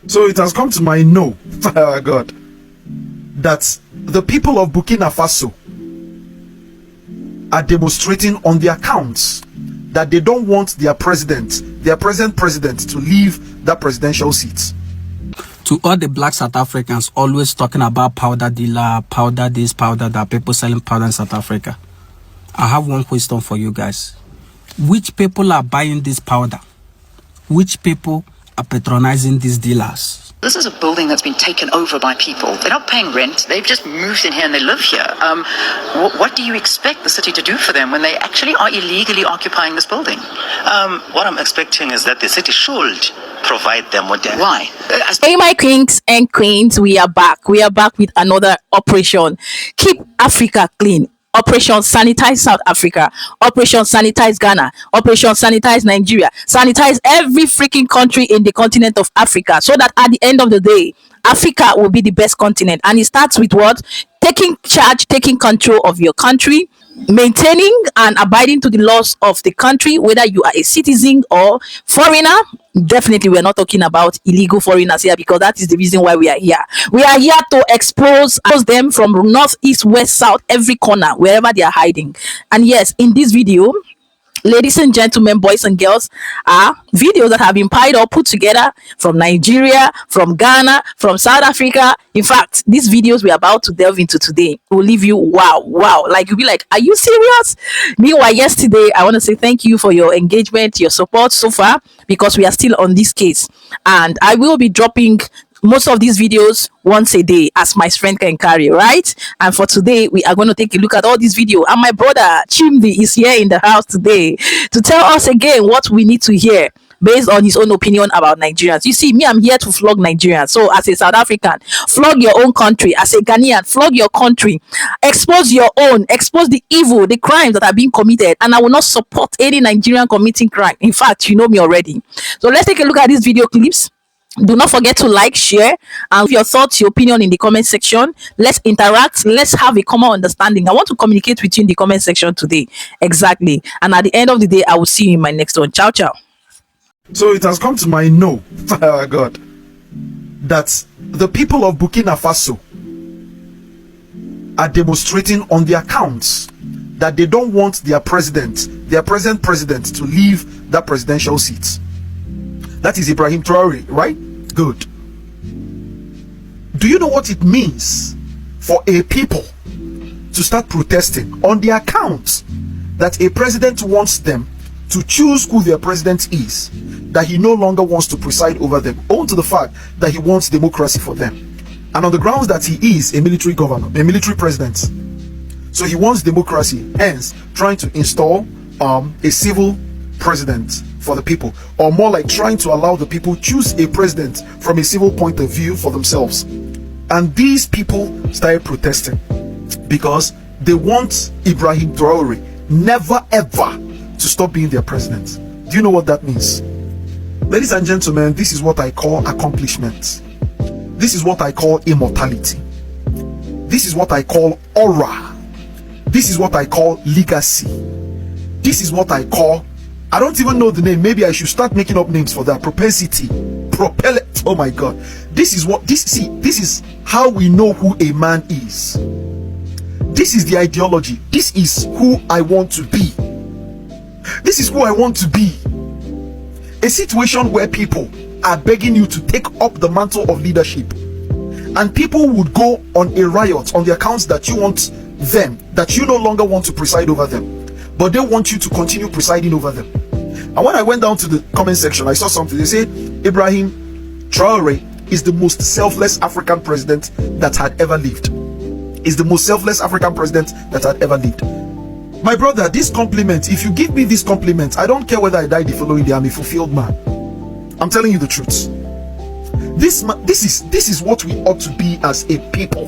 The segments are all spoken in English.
So it has come to my know, God, that the people of Burkina Faso are demonstrating on their accounts that they don't want their present president, to leave that presidential seat. To all the black South Africans always talking about powder dealer, powder this, powder that, people selling powder in South Africa, I have one question for you guys. Which people are buying this powder? Which people are patronizing these dealers? This is a building that's been taken over by people. They're not paying rent. They've just moved in here and they live here. What do you expect the city to do for them when they actually are illegally occupying this building? What I'm expecting is that the city should provide them with that. Why? Hey, my kings and queens, we are back. We are back with another operation. Keep Africa clean. Operation Sanitize South Africa, Operation Sanitize Ghana, Operation Sanitize Nigeria, sanitize every freaking country in the continent of Africa, so that at the end of the day, Africa will be the best continent. And it starts with what? Taking charge, taking control of your country, maintaining and abiding to the laws of the country, whether you are a citizen or foreigner. Definitely, we're not talking about illegal foreigners here, because that is the reason why we are here. We are here to expose them from north, east, west, south, every corner, wherever they are hiding. And yes, in this video, ladies and gentlemen, boys and girls, are videos that have been piled up, put together from Nigeria, from Ghana, from South Africa. In fact, these videos we're about to delve into today will leave you wow. Like, you'll be like, are you serious? Meanwhile, yesterday, I want to say thank you for your engagement, your support so far, because we are still on this case. And I will be dropping most of these videos once a day as my strength can carry, right? And for today, we are going to take a look at all these videos. And my brother Chimdi is here in the house today to tell us again what we need to hear based on his own opinion about Nigerians. You see, me, I'm here to flog Nigerians. So as a South African, flog your own country. As a Ghanaian, flog your country. Expose your own. Expose the evil, the crimes that are being committed. And I will not support any Nigerian committing crime. In fact, you know me already. So let's take a look at these video clips. Do not forget to like, share, and your thoughts, your opinion in the comment section. Let's interact. Let's have a common understanding. I want to communicate with you in the comment section today. Exactly. And at the end of the day, I will see you in my next one. Ciao, ciao. So it has come to my know, God, that the people of Burkina Faso are demonstrating on their accounts that they don't want their present president, to leave that presidential seat. That is Ibrahim Traore, right? Good. Do you know what it means for a people to start protesting on their account that a president wants them to choose who their president is, that he no longer wants to preside over them, owing to the fact that he wants democracy for them, and on the grounds that he is a military governor, a military president, so he wants democracy, hence trying to install a civil president for the people, or more like trying to allow the people choose a president from a civil point of view for themselves. And these people started protesting because they want Ibrahim Traore never ever to stop being their president. Do you know what that means? Ladies and gentlemen, this is what I call accomplishment. This is what I call immortality. This is what I call aura. This is what I call legacy. This is what I call, I don't even know the name, maybe I should start making up names for that. Propensity, propellant. Oh my God, this is how we know who a man is. This is the ideology. This is who I want to be. This is who I want to be. A situation where people are begging you to take up the mantle of leadership, and people would go on a riot on the accounts that you want them, that you no longer want to preside over them, but they want you to continue presiding over them. And when I went down to the comment section, I saw something. They say Ibrahim Traore is the most selfless African president that had ever lived. Is the most selfless African president that had ever lived. My brother, this compliment, if you give me this compliment, I don't care whether I die the following day, I'm a fulfilled man. I'm telling you the truth. This is what we ought to be as a people.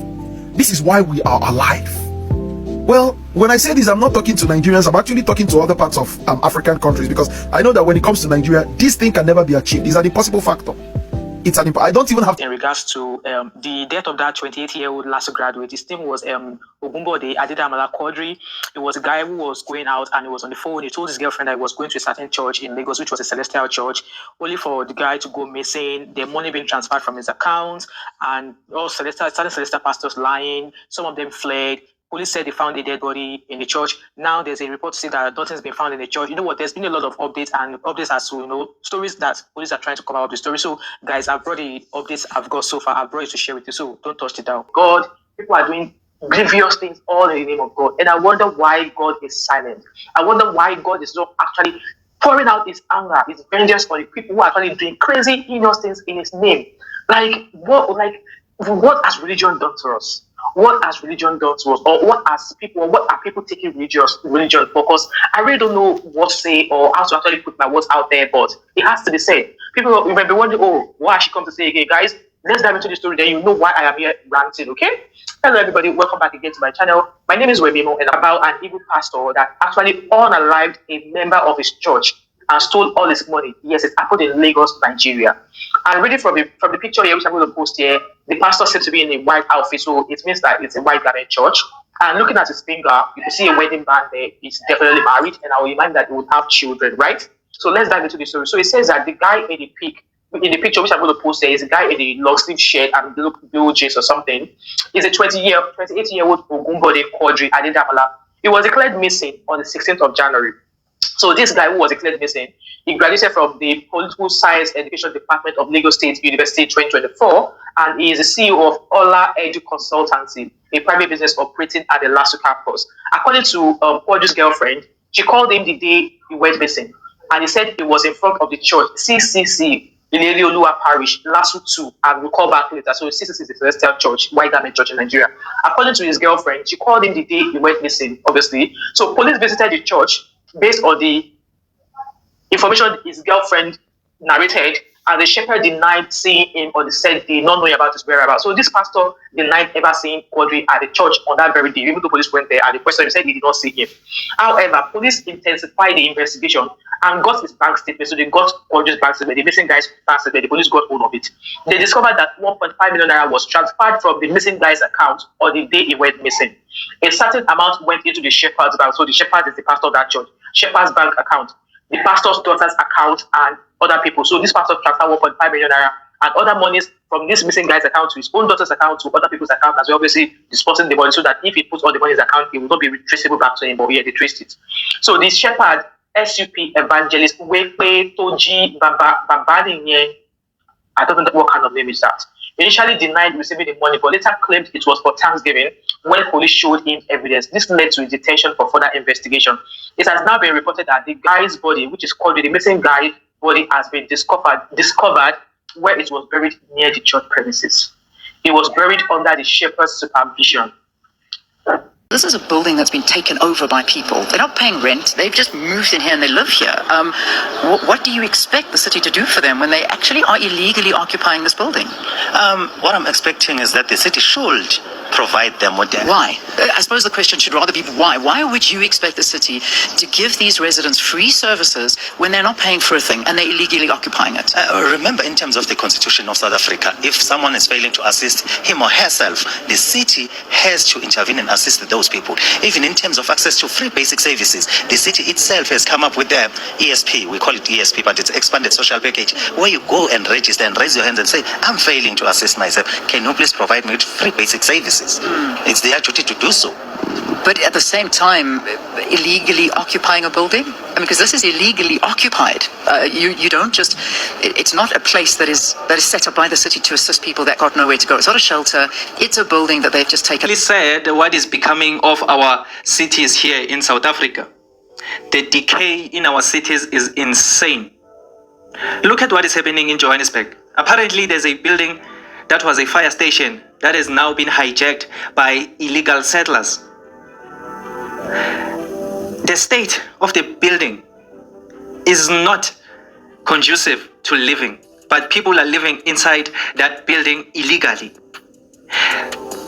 This is why we are alive. Well, when I say this, I'm not talking to Nigerians. I'm actually talking to other parts of African countries, because I know that when it comes to Nigeria, this thing can never be achieved. It's an impossible factor. It's an I don't even have to. In regards to the death of that 28-year-old LASU graduate, his name was Ogunbode Adedamala Quadri. It was a guy who was going out and he was on the phone. He told his girlfriend that he was going to a certain church in Lagos, which was a Celestial church, only for the guy to go missing, the money being transferred from his account, and all certain Celestial pastors lying. Some of them fled. Police said they found a dead body in the church. Now there's a report to say that nothing's been found in the church. You know what? There's been a lot of updates as to, stories that police are trying to cover up the story. So, guys, I've brought the updates I've got so far. I've brought it to share with you. So don't touch it down. God, people are doing grievous things all in the name of God. And I wonder why God is silent. I wonder why God is not actually pouring out his anger, his vengeance on the people who are actually doing crazy, heinous things in his name. What has religion done to us? What has religion done to us? Or what are people taking religion for? Because I really don't know what to say or how to actually put my words out there, but it has to be said. People might be wondering, why has she come to say again? Guys, let's dive into the story, then you know why I am here ranting, okay? Hello everybody, welcome back again to my channel. My name is Webimo, and I'm about an evil pastor that actually unalived a member of his church and stole all his money. Yes, it happened in Lagos, Nigeria. And reading from the picture here, which I'm going to post here, the pastor seems to be in a white outfit, so it means that it's a white garment church. And looking at his finger, you can see a wedding band there. He's definitely married, and I will remind that he would have children, right? So let's dive into the story. So it says that the guy in the picture, which I'm going to post there, is a guy in a long sleeve shirt and blue jeans or something. Is a 28-year-old Ogunbode Quadri Adedamala. He was declared missing on the 16th of January. So this guy who was declared missing, he graduated from the Political Science Education Department of Lagos State University 2024, and he is the CEO of Ola Edu Consultancy, a private business operating at the LASU campus. According to Quadri's girlfriend, she called him the day he went missing, and he said he was in front of the church, CCC, in Eliolua Parish, LASU 2, and we'll call back later. So CCC is the Celestial Church, White Garment Church in Nigeria. According to his girlfriend, she called him the day he went missing, obviously. So police visited the church based on the information his girlfriend narrated, and the shepherd denied seeing him on the said day, not knowing about his whereabouts. So this pastor denied ever seeing Quadri at the church on that very day, even though police went there and the question said he did not see him. However, police intensified the investigation and got his bank statement. So they got Quadri's bank statement, the missing guy's bank statement. The police got hold of it. They discovered that 1.5 million naira was transferred from the missing guy's account on the day he went missing. A certain amount went into the shepherd's bank. So the shepherd is the pastor of that church. Shepherd's bank account, the pastor's daughter's account, and other people. So this pastor transferred 1.5 million naira and other monies from this missing guy's account to his own daughter's account to other people's account, as well, obviously dispersing the money so that if he puts all the money in his account, it will not be traceable back to him. But yeah, they traced it. So the shepherd, SUP evangelist, Wepe Toji Babadinye, I don't know what kind of name is that, initially denied receiving the money, but later claimed it was for Thanksgiving when police showed him evidence. This led to his detention for further investigation. It has now been reported that the guy's body, which is called the missing guy's body, has been discovered where it was buried near the church premises. It was buried under the shepherd's supervision. This is a building that's been taken over by people. They're not paying rent. They've just moved in here and they live here. What do you expect the city to do for them when they actually are illegally occupying this building? What I'm expecting is that the city should provide them with that. Why? I suppose the question should rather be why. Why would you expect the city to give these residents free services when they're not paying for a thing and they're illegally occupying it? Remember, in terms of the Constitution of South Africa, if someone is failing to assist him or herself, the city has to intervene and assist those people. Even in terms of access to free basic services, the city itself has come up with the ESP. We call it ESP, but it's expanded social package, where you go and register and raise your hands and say, I'm failing to assist myself. Can you please provide me with free basic services? It's their duty to do so. But at the same time, illegally occupying a building? I mean, because this is illegally occupied. You don't just... It's not a place that is set up by the city to assist people that got nowhere to go. It's not a shelter. It's a building that they've just taken. Please said what is becoming of our cities here in South Africa. The decay in our cities is insane. Look at what is happening in Johannesburg. Apparently, there's a building that was a fire station that has now been hijacked by illegal settlers. The state of the building is not conducive to living, but people are living inside that building illegally.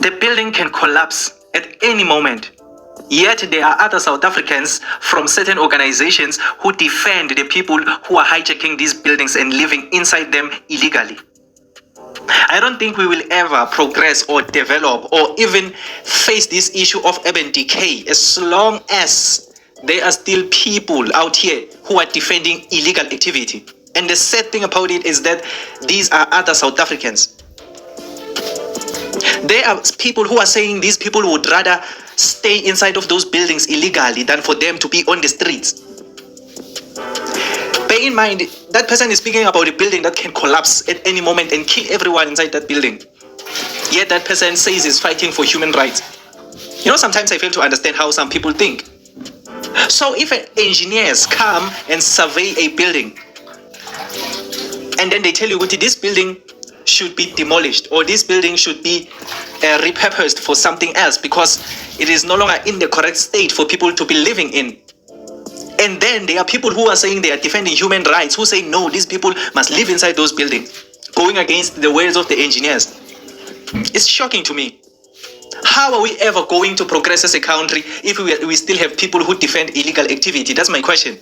The building can collapse at any moment. Yet there are other South Africans from certain organizations who defend the people who are hijacking these buildings and living inside them illegally. I don't think we will ever progress or develop or even face this issue of urban decay as long as there are still people out here who are defending illegal activity. And the sad thing about it is that these are other South Africans. There are people who are saying these people would rather stay inside of those buildings illegally than for them to be on the streets. Bear in mind, that person is speaking about a building that can collapse at any moment and kill everyone inside that building. Yet that person says he's fighting for human rights. You know, sometimes I fail to understand how some people think. So if engineers come and survey a building, and then they tell you, this building should be demolished, or this building should be repurposed for something else because it is no longer in the correct state for people to be living in. And then there are people who are saying they are defending human rights, who say, no, these people must live inside those buildings, going against the words of the engineers. It's shocking to me. How are we ever going to progress as a country if we still have people who defend illegal activity? That's my question.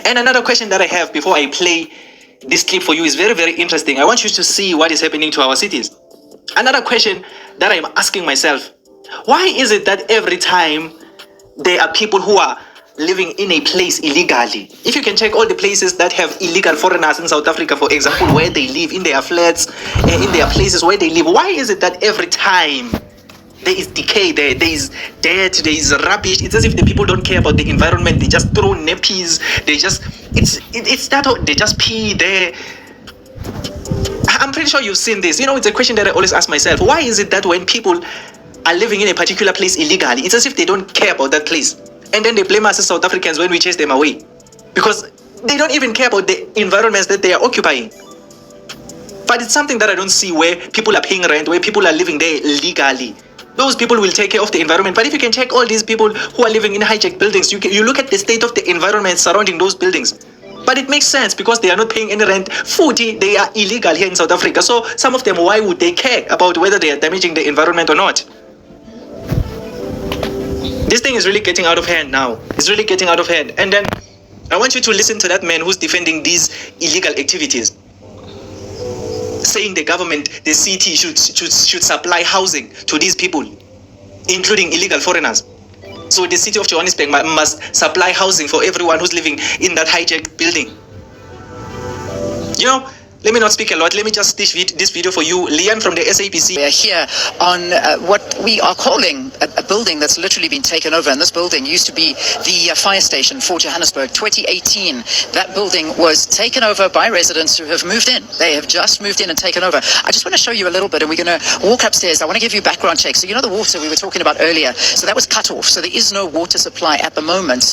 And another question that I have before I play this clip for you is very, very interesting. I want you to see what is happening to our cities. Another question that I'm asking myself, why is it that every time there are people who are living in a place illegally, if you can check all the places that have illegal foreigners in South Africa, for example, where they live, in their flats, in their places where they live, why is it that every time there is decay, there is dirt, there is rubbish? It's as if the people don't care about the environment. They just throw nappies. They just, they just pee there. I'm pretty sure you've seen this. You know, it's a question that I always ask myself. Why is it that when people are living in a particular place illegally, it's as if they don't care about that place? And then they blame us as South Africans when we chase them away. Because they don't even care about the environments that they are occupying. But it's something that I don't see where people are paying rent, where people are living there legally. Those people will take care of the environment. But if you can check all these people who are living in hijacked buildings, you look at the state of the environment surrounding those buildings. But it makes sense because they are not paying any rent. They are illegal here in South Africa. So some of them, why would they care about whether they are damaging the environment or not? This thing is really getting out of hand now. It's really getting out of hand. And then I want you to listen to that man who's defending these illegal activities, saying the government, the city should supply housing to these people, including illegal foreigners. So the city of Johannesburg must supply housing for everyone who's living in that hijacked building. You know, let me not speak a lot. Let me just stitch this video for you. Leanne from the SABC. We are here on what we are calling a building that's literally been taken over. And this building used to be the fire station for Johannesburg. 2018, that building was taken over by residents who have moved in. They have just moved in and taken over. I just want to show you a little bit, and we're going to walk upstairs. I want to give you a background check. So you know the water we were talking about earlier, so that was cut off. So there is no water supply at the moment.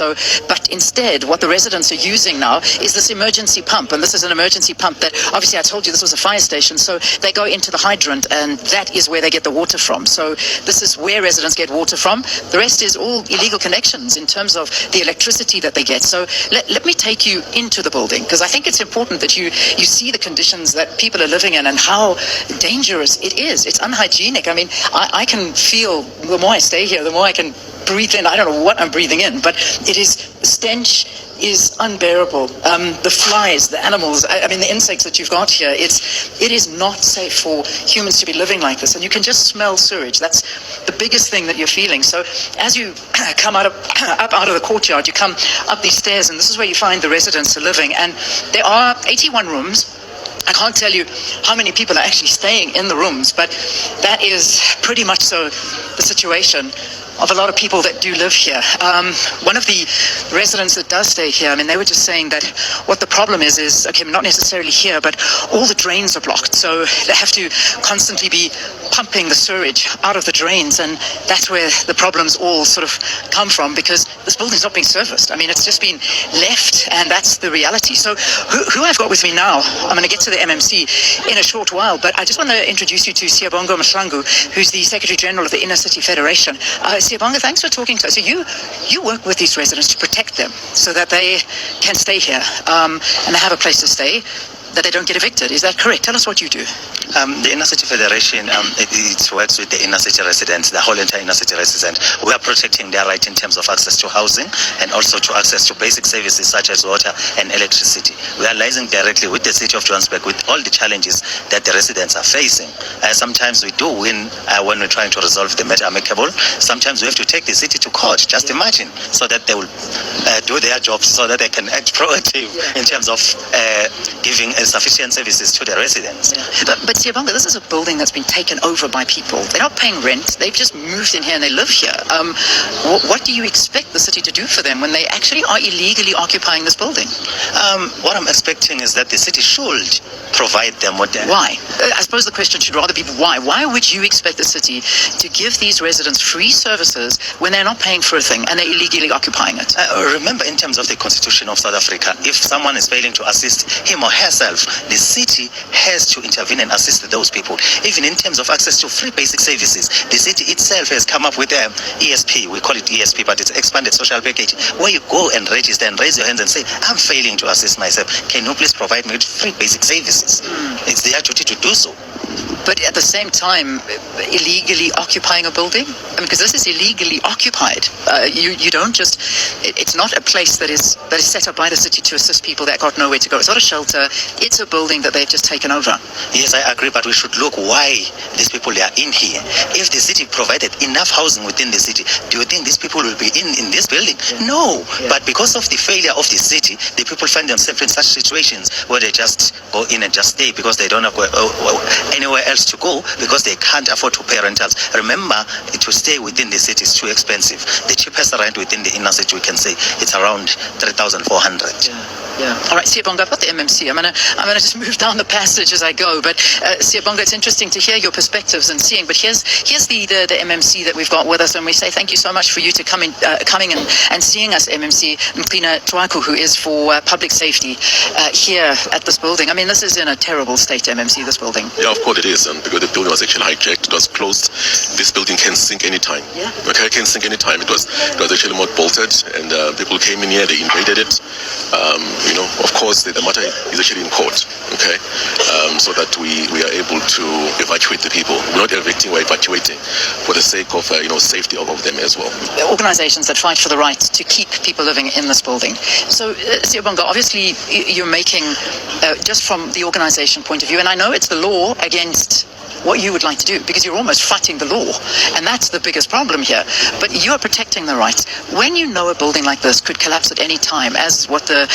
But instead, what the residents are using now is this emergency pump. And this is an emergency pump that, obviously, I told you this was a fire station, so they go into the hydrant, and that is where they get the water from. So this is where residents get water from. The rest is all illegal connections in terms of the electricity that they get. So let me take you into the building, because I think it's important that you see the conditions that people are living in and how dangerous it is. It's unhygienic. I mean, I can feel, the more I stay here, the more I can breathe in. I don't know what I'm breathing in, but it is, the stench is unbearable. The flies, the animals, I mean the insects that you've got here, it is not safe for humans to be living like this. And you can just smell sewage. That's the biggest thing that you're feeling. So as you come up out of the courtyard, you come up these stairs, and this is where you find the residents are living. And there are 81 rooms. I can't tell you how many people are actually staying in the rooms, but that is pretty much so the situation of a lot of people that do live here. One of the residents that does stay here, I mean, they were just saying that what the problem is okay, not necessarily here, but all the drains are blocked. So they have to constantly be pumping the sewage out of the drains. And that's where the problems all sort of come from, because this building's not being serviced. I mean, it's just been left, and that's the reality. So who I've got with me now, I'm going to get to the MMC in a short while, but I just want to introduce you to Siyabonga Mahlangu, who's the Secretary General of the Inner City Federation. Siyabonga, thanks for talking to us. So you work with these residents to protect them so that they can stay here and they have a place to stay. that they don't get evicted. Is that correct? Tell us what you do. The Inner City Federation, it works with the inner city residents, the whole entire inner city resident. We are protecting their right in terms of access to housing and also to access to basic services such as water and electricity. We are liaising directly with the city of Johannesburg with all the challenges that the residents are facing. Sometimes we do win when we're trying to resolve the matter amicable. Sometimes we have to take the city to court, just imagine, so that they will do their jobs, so that they can act proactive in terms of giving sufficient services to the residents. But Siyabonga, this is a building that's been taken over by people. They're not paying rent. They've just moved in here and they live here. What do you expect the city to do for them when they actually are illegally occupying this building? What I'm expecting is that the city should provide them with that. Why? I suppose the question should rather be why. Why would you expect the city to give these residents free services when they're not paying for a thing and they're illegally occupying it? Remember, in terms of the Constitution of South Africa, if someone is failing to assist him or herself, the city has to intervene and assist those people. Even in terms of access to free basic services, the city itself has come up with ESP. We call it ESP, but it's expanded social package, where you go and register and raise your hands and say, I'm failing to assist myself. Can you please provide me with free basic services? It's their duty to do so. But at the same time, illegally occupying a building? I mean, because this is illegally occupied. You don't just, it's not a place that is set up by the city to assist people that got nowhere to go. It's not a shelter. It's a building that they've just taken over. Yes, I agree, but we should look why these people are in here. If the city provided enough housing within the city, do you think these people will be in this building? No. But because of the failure of the city, the people find themselves in such situations where they just go in and just stay because they don't have anywhere else to go, because they can't afford to pay rentals. Remember, to stay within the city is too expensive. The cheapest rent within the inner city, we can say, it's around 3,400. Yeah. All right, Siyabonga, I've got the MMC. I'm gonna just move down the passage as I go. But Siyabonga, it's interesting to hear your perspectives and seeing. But here's the MMC that we've got with us, and we say thank you so much for you to coming and seeing us, MMC Mqina Twaku, who is for public safety here at this building. I mean, this is in a terrible state, MMC. This building. Yeah, of course it is, and because the building was actually hijacked, it was closed. This building can sink anytime. Yeah. Okay, it can sink anytime. It was actually not bolted, and people came in here, they invaded it. Of course, the matter is actually in court, okay, so that we are able to evacuate the people. We're not evicting, we're evacuating for the sake of, safety of them as well. There are organizations that fight for the right to keep people living in this building. So, Siyabonga, obviously you're making, just from the organization point of view, and I know it's the law against what you would like to do, because you're almost fighting the law, and that's the biggest problem here. But you are protecting the rights. When you know a building like this could collapse at any time, as what the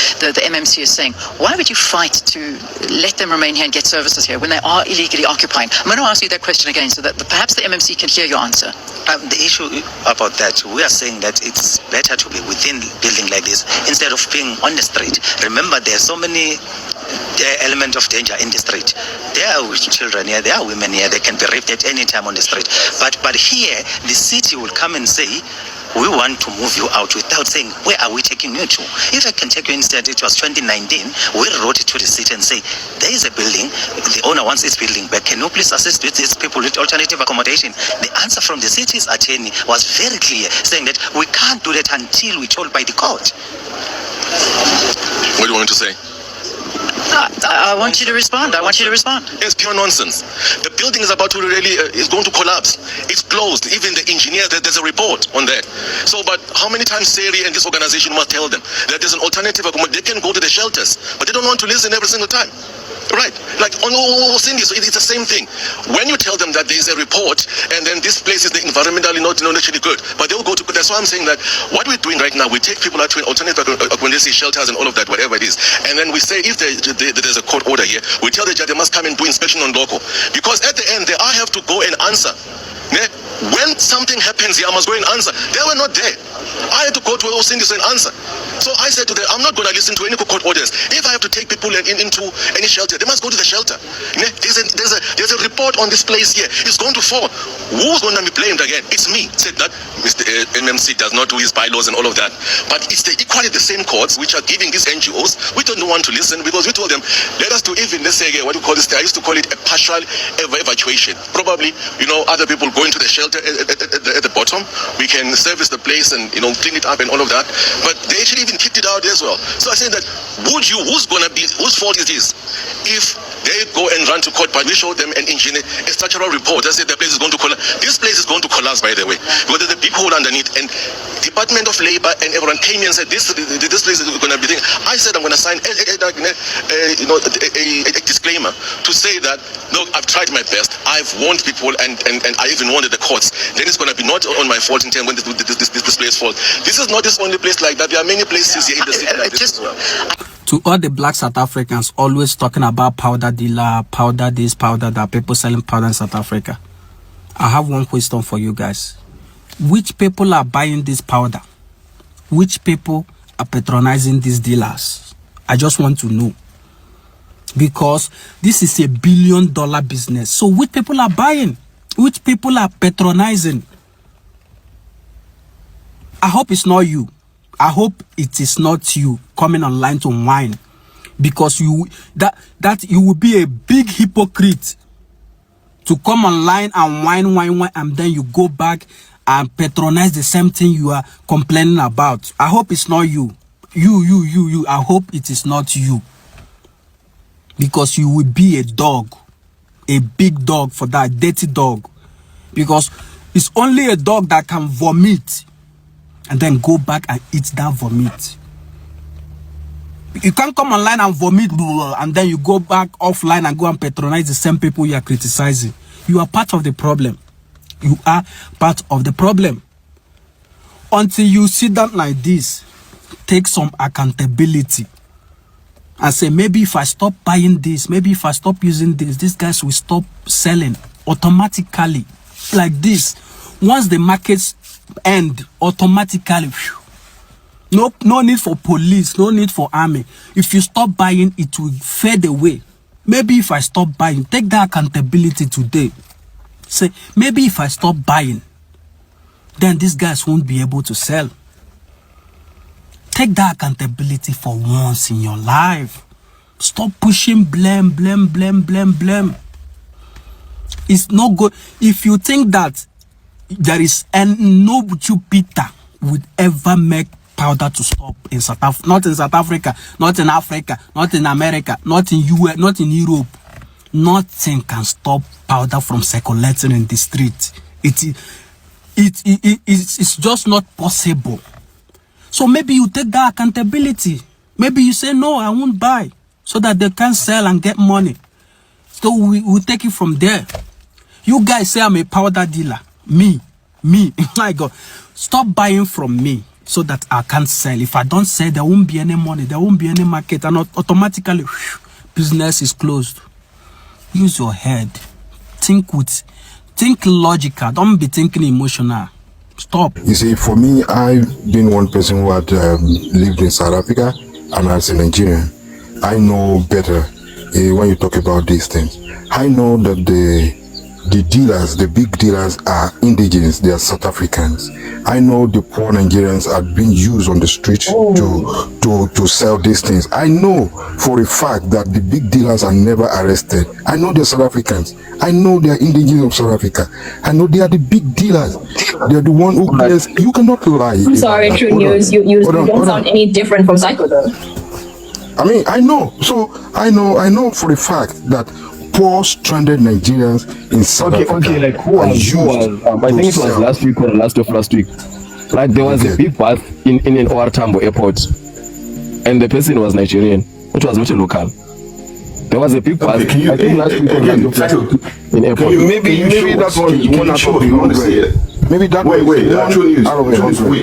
MMC is saying, why would you fight to let them remain here and get services here when they are illegally occupying? I'm going to ask you that question again so that perhaps the MMC can hear your answer. The issue about that, we are saying that it's better to be within a building like this instead of being on the street. Remember, there are so many element of danger in the street. There are children here, there are women here, they can be raped at any time on the street. But here, the city will come and say, we want to move you out, without saying, where are we taking you to? If I can take you instead, it was 2019, we wrote it to the city and say, there is a building, the owner wants this building back, can you please assist with these people with alternative accommodation? The answer from the city's attorney was very clear, saying that we can't do that until we're told by the court. What do you want to say? I want you to respond. It's pure nonsense. The building is about to is going to collapse. It's closed. Even the engineer, there's a report on that. So, but how many times Seri and this organization must tell them that there's an alternative accommodation? They can go to the shelters, but they don't want to listen every single time. Right, like on Cindy, so it's the same thing. When you tell them that there is a report, and then this place is environmentally not actually good, but they'll go to. That's why I'm saying that what we're doing right now, we take people out to alternative accommodation shelters and all of that, whatever it is, and then we say if there's a court order here, we tell the judge they must come and do inspection on local, because at the end I have to go and answer. Yeah? When something happens here, I must go and answer. They were not there. I had to go to those things and answer. So I said to them, I'm not going to listen to any court orders. If I have to take people into any shelter, they must go to the shelter. Yeah? There's there's a report on this place here. It's going to fall. Who's going to be blamed again? It's me. Said that Mr. MMC does not do his bylaws and all of that. But it's equally the same courts which are giving these NGOs. We don't want to listen because we told them, let us do even, let's say, what do you call this? I used to call it a partial evacuation. Probably, other people going to the shelter at the bottom. We can service the place and, clean it up and all of that. But they actually even kicked it out as well. So I say that, whose fault is this? If they go and run to court, but we show them an engineer, a structural report that said the place is going to collapse. This place is going to collapse, by the way, because there's a big hole underneath. And Department of Labor and everyone came in and said this place is going to be thing. I said I'm going to sign a disclaimer to say that look, I've tried my best. I've warned people and I even warned the courts. Then it's going to be not on my fault in terms when this place falls. This is not this only place like that. There are many places here in the city like this as well. To all the black South Africans always talking about powder dealer, powder this, powder that, people selling powder in South Africa, I have one question for you guys. Which people are buying this powder? Which people are patronizing these dealers? I just want to know. Because this is a $1 billion business. So which people are buying? Which people are patronizing? I hope it's not you. I hope it is not you coming online to whine, because you will be a big hypocrite to come online and whine, and then you go back and patronize the same thing you are complaining about. I hope it's not you. You. I hope it is not you, because you will be a dog, a big dog for that, dirty dog, because it's only a dog that can vomit and then go back and eat that vomit. You can't come online and vomit and then you go back offline and go and patronize the same people you are criticizing. You are part of the problem. You are part of the problem. Until you sit down like this, take some accountability and say, maybe if I stop buying this, maybe if I stop using this, these guys will stop selling automatically like this. Once the markets end, automatically, no need for police, no need for army. If you stop buying, it will fade away. Maybe if I stop buying, take that accountability today. Say, maybe if I stop buying, then these guys won't be able to sell. Take that accountability for once in your life. Stop pushing blame. It's not good. If you think that there is no Jupiter would ever make powder to stop in South Africa, not in South Africa, not in Africa, not in America, not in US, not in Europe. Nothing can stop powder from circulating in the street. It's just not possible. So maybe you take that accountability. Maybe you say, no, I won't buy, so that they can sell and get money. So we'll take it from there. You guys say I'm a powder dealer. Me, my God, stop buying from me so that I can't sell. If I don't sell, there won't be any money, there won't be any market, and automatically, business is closed. Use your head. Think logical. Don't be thinking emotional. Stop. You see, for me, I've been one person who had lived in South Africa, and as a Nigerian, I know better when you talk about these things. I know that the dealers, the big dealers, are indigenous. They are South Africans. I know the poor Nigerians are being used on the street to sell these things. I know for a fact that the big dealers are never arrested. I know they're South Africans. I know they're indigenous of South Africa. I know they are the big dealers. They're the one who plays. You cannot lie. I'm sorry, True News. You don't sound any different from Psycho though. I mean, I know. So I know for a fact that poor stranded Nigerians in South Africa. Okay, like who was I think it was last week or last week. Like there was a big bath in OR Tambo airport, and the person was Nigerian. It was not a local. There was a big bath. I think last week or last week in airport. Maybe that was one out of the 100. Maybe that wait, actually,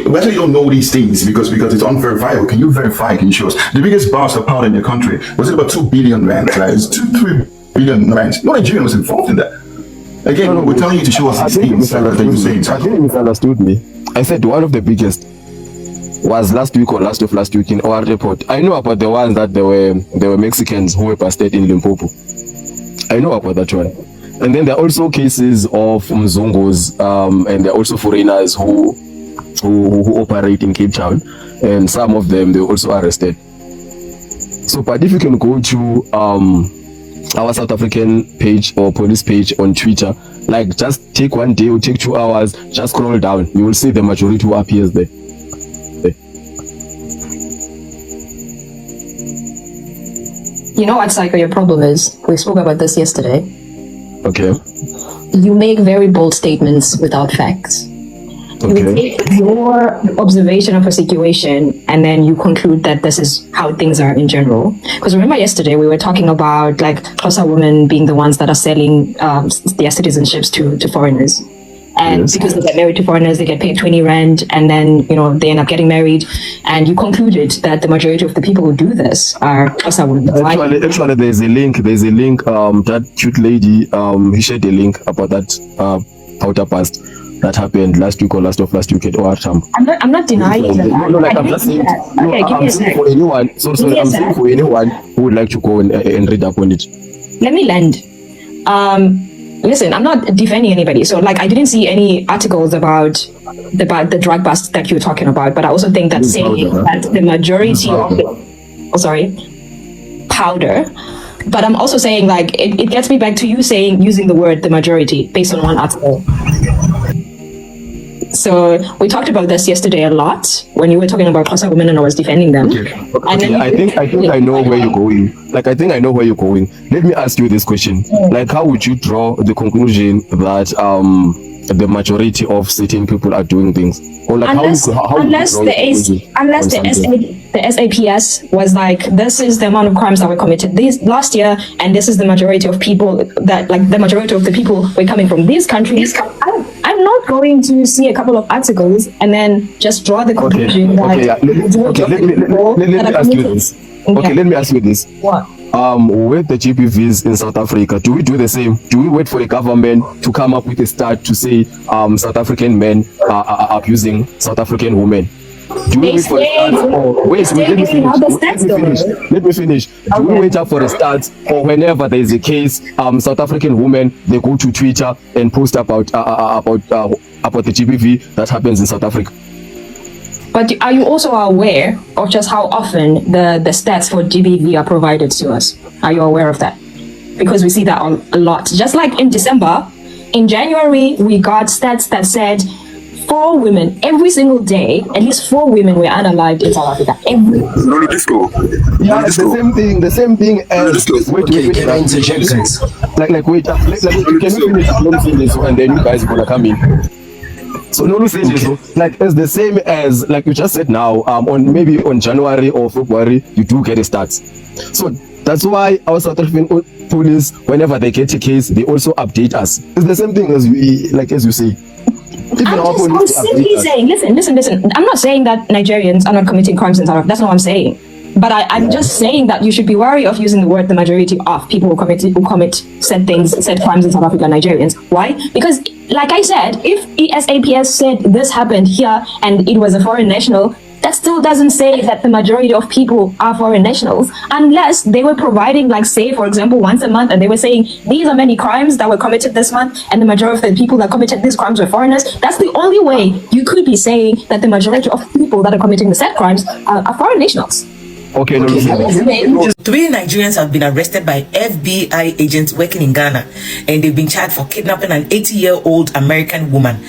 whether you don't know these things because it's unverifiable, can you verify? Can you show us the biggest bust of powder in your country? Was it about 2 billion rand? Right? It's 2-3 billion rand. No Nigerian was involved in that. Again, we're telling you to show us these things. I think you misunderstood me. I said one of the biggest was last week or last week in OR Report. I know about the ones that there were Mexicans who were busted in Limpopo. I know about that one. And then there are also cases of Mzungos, and there are also foreigners who operate in Cape Town, and some of them, they were also arrested. So, but if you can go to our South African page or police page on Twitter, like just take 1 day or take 2 hours, just scroll down, you will see the majority who appears there. You know what, Psycho, your problem is? We spoke about this yesterday. Okay. You make very bold statements without facts. Okay. You take your observation of a situation and then you conclude that this is how things are in general. Because remember yesterday we were talking about like Xhosa women being the ones that are selling their citizenships to foreigners. And yes, because they get married to foreigners, they get paid 20 rand, and then, you know, they end up getting married. And you concluded that the majority of the people who do this are Xhosa women. Actually, there's a link. That cute lady, he shared a link about that outer past that happened last week or last week at ORTAM. I'm not denying that. No, like I'm just saying. Okay, I'm saying for anyone. I'm saying for anyone who would like to go and read up on it. Let me land. Listen, I'm not defending anybody. So, like, I didn't see any articles about the drug bust that you're talking about. But I also think that saying that the majority of the powder. But I'm also saying, like, it gets me back to you using the word the majority based on one article. So we talked about this yesterday a lot when you were talking about Xhosa women and I was defending them. Okay. I think I know where you're going. Like, I think I know where you're going. Let me ask you this question. Like, how would you draw the conclusion that the majority of certain people are doing things? Or like unless the SAPS was like, this is the amount of crimes that were committed this last year, and this is the majority of people that, like, the majority of the people were coming from these countries. I'm not going to see a couple of articles and then just draw the conclusion let me ask you this. Okay, let me ask you this. What? With the GBVs in South Africa, do we do the same? Do we wait for the government to come up with a start to say South African men are abusing South African women? Do we wait for a start, or wait? Let me finish. Do we wait up for a start, or whenever there is a case, South African women, they go to Twitter and post about the GBV that happens in South Africa? But are you also aware of just how often the stats for GBV are provided to us? Are you aware of that? Because we see that a lot. Just like in December, in January, we got stats that said 4 women every single day, at least 4 women were unalived in South Africa. The same thing as wait, can you finish? Let me finish, and then you guys are gonna come in. So like it's the same as like you just said now, on January or February you do get a start. So that's why our South African police, whenever they get a case, they also update us. It's the same thing as you say. I'm simply saying, listen. I'm not saying that Nigerians are not committing crimes in South Africa. That's not what I'm saying. But I'm just saying that you should be wary of using the word the majority of people who commit said crimes in South Africa are Nigerians. Why? Because, like I said, if ESAPS said this happened here and it was a foreign national, that still doesn't say that the majority of people are foreign nationals, unless they were providing, like, say, for example, once a month, and they were saying these are many crimes that were committed this month, and the majority of the people that committed these crimes were foreigners. That's the only way you could be saying that the majority of people that are committing the said crimes are foreign nationals. Okay. 3 Nigerians have been arrested by FBI agents working in Ghana, and they've been charged for kidnapping an 80-year-old American woman,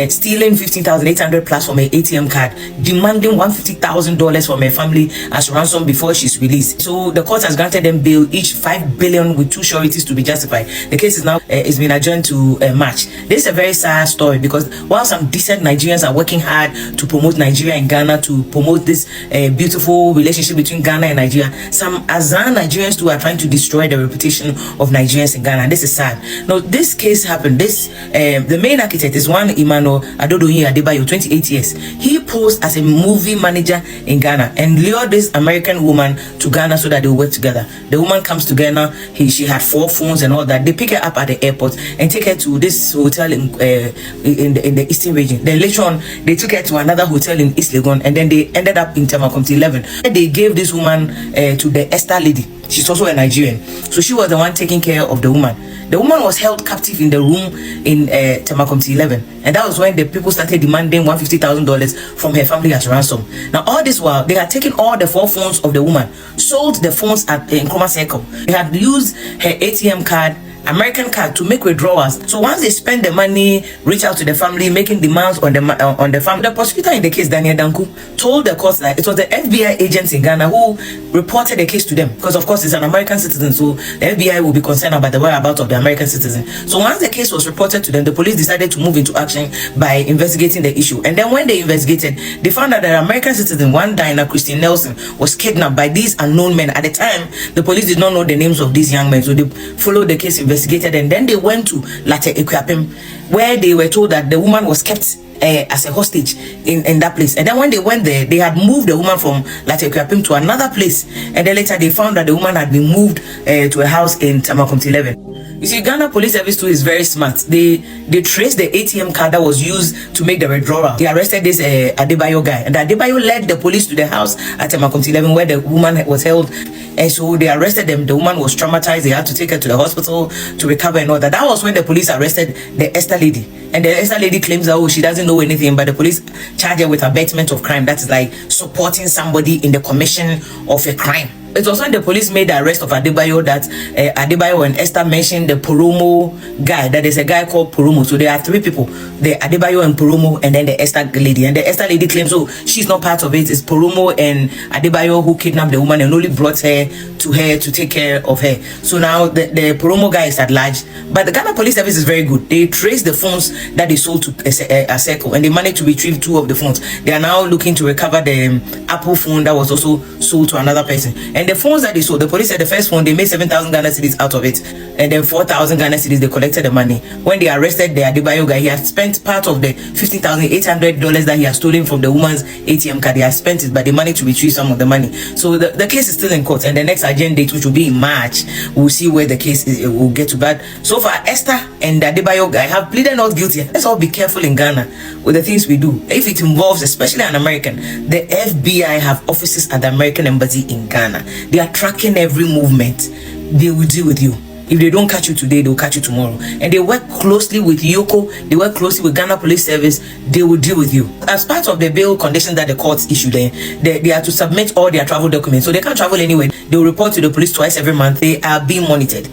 stealing 15,800 plus from her ATM card, demanding $150,000 from her family as ransom before she's released. So the court has granted them bail, each $5 billion with 2 sureties to be justified. The case is now is been adjourned to March. This is a very sad story, because while some decent Nigerians are working hard to promote Nigeria and Ghana, to promote this beautiful relationship between Ghana and Nigeria, some Azan Nigerians too are trying to destroy the reputation of Nigerians in Ghana. This is sad. Now, this case happened. The main architect is one Emmanuel Adodoyin Adebayo, 28 years. He posed as a movie manager in Ghana and lured this American woman to Ghana so that they will work together. The woman comes to Ghana. She had 4 phones and all that. They pick her up at the airport and take her to this hotel in the eastern region. Then later on, they took her to another hotel in East Legon, and then they ended up in Tamakomti 11. They gave this this woman to the Esther lady. She's also a Nigerian. So she was the one taking care of the woman. The woman was held captive in the room in Temakomti 11. And that was when the people started demanding $150,000 from her family as ransom. Now, all this while, they had taken all the 4 phones of the woman, sold the phones at Nkrumah Circle. They had used her ATM card, American card, to make withdrawals. So once they spend the money, reach out to the family, making demands on the family. The prosecutor in the case, Daniel Danku, told the court that it was the FBI agents in Ghana who reported the case to them, because of course it's an American citizen, so the FBI will be concerned about the whereabouts of the American citizen. So once the case was reported to them, the police decided to move into action by investigating the issue. And then when they investigated, they found out that an American citizen, one Diana Christine Nelson, was kidnapped by these unknown men. At the time, the police did not know the names of these young men, so they followed the case, investigated, and then they went to Late Equiapem, where they were told that the woman was kept as a hostage in that place. And then when they went there, they had moved the woman from Late Equiapem to another place, and then later they found that the woman had been moved to a house in Tamakomti 11. You see, Ghana Police Service too is very smart. They traced the ATM card that was used to make the withdrawal. They arrested this Adebayo guy, and Adebayo led the police to the house at Tamakomti 11 where the woman was held. And so they arrested them. The woman was traumatized. They had to take her to the hospital to recover and all that. That was when the police arrested the Esther lady. And the Esther lady claims that, oh, she doesn't know anything, but the police charged her with abetment of crime. That is like supporting somebody in the commission of a crime. It was when the police made the arrest of Adebayo that Adebayo and Esther mentioned the Poromo guy. That is a guy called Poromo. So there are 3 people, the Adebayo and Poromo, and then the Esther lady. And the Esther lady claims, oh, she's not part of it. It's Poromo and Adebayo who kidnapped the woman and only brought her to take care of her. So now the Poromo guy is at large. But the Ghana Police Service is very good. They traced the phones that they sold to a circle, and they managed to retrieve 2 of the phones. They are now looking to recover the Apple phone that was also sold to another person. And the phones that they sold, the police said the first phone, they made 7,000 Ghana cedis out of it. And then 4,000 Ghana cedis, they collected the money. When they arrested the Adebayo guy, he had spent part of the $15,800 that he had stolen from the woman's ATM card. He had spent it, but they managed to retrieve some of the money. So the case is still in court. And the next agenda date, which will be in March, we'll see where the case will get to. But so far, Esther and the Adebayo guy have pleaded not guilty. Let's all be careful in Ghana with the things we do. If it involves, especially an American, the FBI have offices at the American embassy in Ghana. They are tracking every movement. They will deal with you. If they don't catch you today, they'll catch you tomorrow. And they work closely with Yoko. They work closely with Ghana Police Service. They will deal with you. As part of the bail conditions that the courts issue, they are to submit all their travel documents. So they can't travel anywhere. They will report to the police twice every month. They are being monitored.